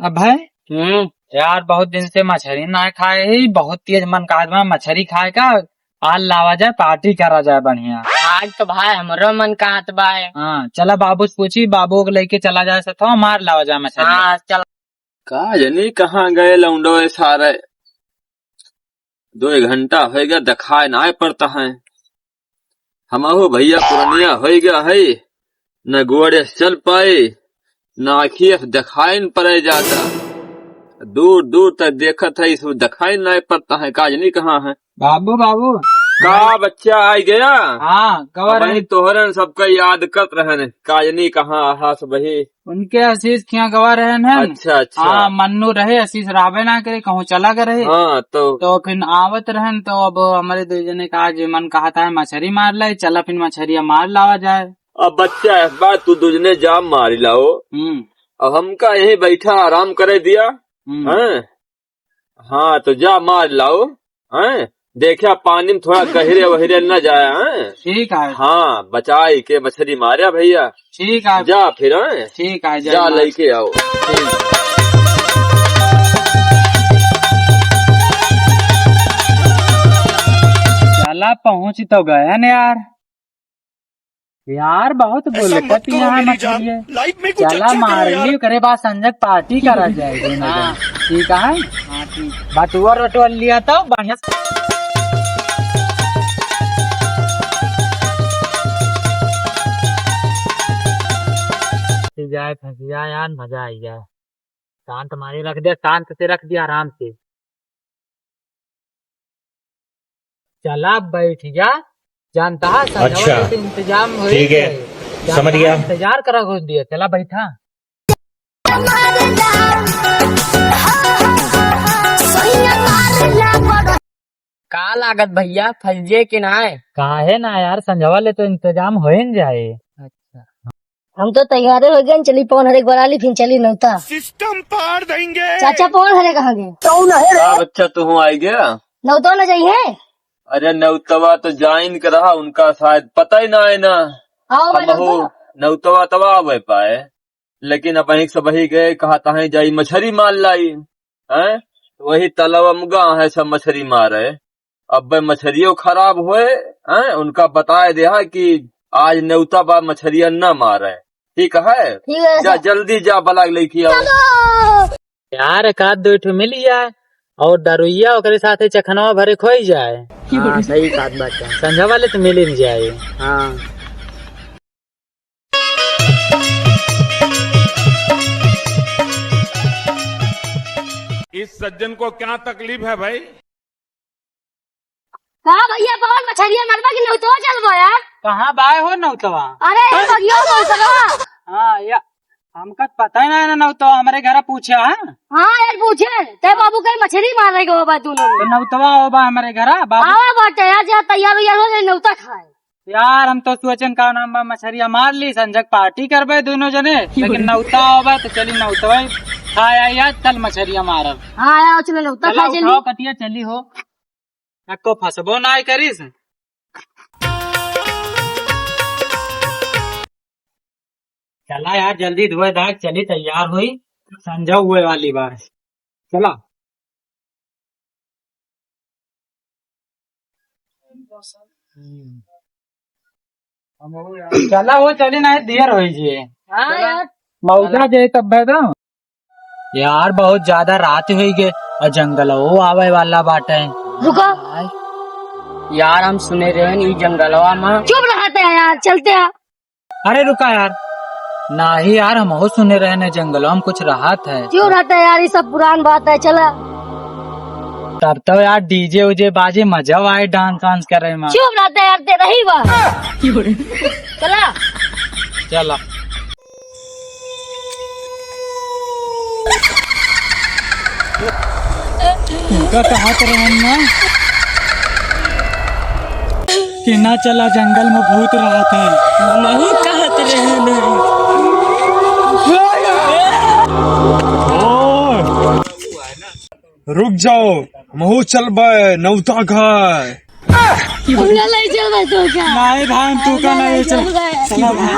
अभय। यार बहुत दिन से मछली ना खाए ही, बहुत तेज मन कहा मछली खाए का। आज लावा जाए, पार्टी करा जाए बढ़िया। आज तो भाई हमारो मन कहत बा। हाँ चला बाबू से पूछी, बाबू को लेके चला जाए सथवा मार लावा जाए मछली। हाँ चल। कहा जनी कहाँ गए लौंडो सारे, 2 घंटा हो गया दिखाए ना पड़ता है। हमहू भैया पुरनिया हो गया है, न गोड़े चल पाए न आखिए दिखाई न पड़े जाता। दूर दूर तक देखत है, इसको दिखाई नहीं पड़ता है। काजनी कहाँ है? बाबू बाबू का बच्चा आ गया? हाँ कवर वही तोहरन सबका याद कर रहे। काजनी कहाँ हास बही? उनके आशीष क्या गवा रहे हैं। अच्छा अच्छा। हाँ मन्नू रहे, आशीष रावे ना करे, कहूँ चला करे। हाँ तो फिर आवत रहे, तो अब हमारे 2 जने का आज मन कहता है मछली मार ले, चला फिर मछलिया मार लावा जाए। अब बच्चा इस बार तू दूजने जाम मारी लाओ। अब हमका यही बैठा आराम करे दिया हैं? हाँ तो जा मार लाओ हैं? देखा पानी में थोड़ा गहरे वहरे न जाए हैं? ठीक है। हाँ बचाई के मछली मारिया भैया। ठीक है जा फिर हैं? ठीक है जा लेके आओ। चला पहुँच तो गए न यार। यार बहुत बोलत यहाँ मछली, चला मार ली करे बाद संजय पार्टी करा जाएगी। ठीक है। हाँ ठीक। बटुआ वटुआ लिया तो बढ़िया जाए, फंस जाए यार, मजा आई जाए। शांत मारी रख दे, शांत से रख दिया आराम से। चला बैठ जा, जानता है अच्छा इंतजाम हो, ठीक है समझ गया। इंतजार करा घुस दिया, चला बैठा। का लागत भैया फंसे के ना है? काहे ना यार, संजवा ले तो इंतजाम हो न जाए। अच्छा हम तो तैयार हो गए, चली पवन हरे बना ली, फिर चली नौता सिस्टम पार देंगे। चाचा पवन हरे कहाँ गए? बच्चा तू आ गया? नौता न जाइए। अरे नौतवा तो जाइन कर रहा, उनका शायद पता ही ना है ना। आओ भाई नौता। नौतवा तवा आवे पाए, लेकिन अब से वही गए, कहा ताही जाई मछली मार लाई है। वही तलवा मुगा है सब मछली मारे। अब मछलियों खराब हुए हैं, उनका बताए दिया कि आज नौता बा मछलियां न मारे। ठीक है जा जल्दी जा बला लेके आओ। यार एक आध 2 मिल जाए और दरुइया ओकरे साथे चखनवा भरे खोई जाए। हाँ सही बात बात है। संजय वाले तो मिल नहीं जाए। हाँ इस सज्जन को क्या तकलीफ है भाई? कहा भैया पवन मछलियां मरवा की नौता चल गो यार। कहाँ बाय हो नौतवा? अरे हाँ या हमका पता ही ना नौतवा, हमारे घर पूछा है। हाँ यार पूछे ते बाबू कहीं मछली मार रहे हो तू तो नौतवा हो बा हमारे घर बाबू। आवा बाटे यार, जा तैयार हो जाए नौता खाए। यार हम तो सोचन का नाम बा मछलियां मार ली, संजय पार्टी करबे दोनों जने, लेकिन नौता होगा तो चली नौतवा खाया यार, चल मछलियां मारब। हाँ यार चलो नौता खाए चली। कटिया चली हो, को फसबो ना करीस। चला यार जल्दी धोए धाक, चली तैयार हुई, संजय हुए वाली बात। चला चला वो चली ना देर हो जी। हाँ यार मौजा जे तब तो यार बहुत ज्यादा रात हुई गए और जंगल वो आवे वाला बाटे। रुको यार हम सुने रहे नी जंगलवा में। चुप रहते हैं यार, चलते हैं। अरे रुका यार, ना ही यार हम हो सुने रहे ने जंगलों में कुछ राहत है। क्यों रहता है यार, ये सब पुरान बात है। चला तब तो यार डीजे उजे बाजे मजा आए, डांस वांस करे में। चुप रहता है यार, तेरा ही बात। चला चला कहत रहे कि ना चला जंगल में भूत राहत है। नहीं कहत रहे रुक जाओ, महू चल बे नौता घर। नहीं चल भाई तो क्या? नहीं भाई तू का नहीं चल। चला भाई।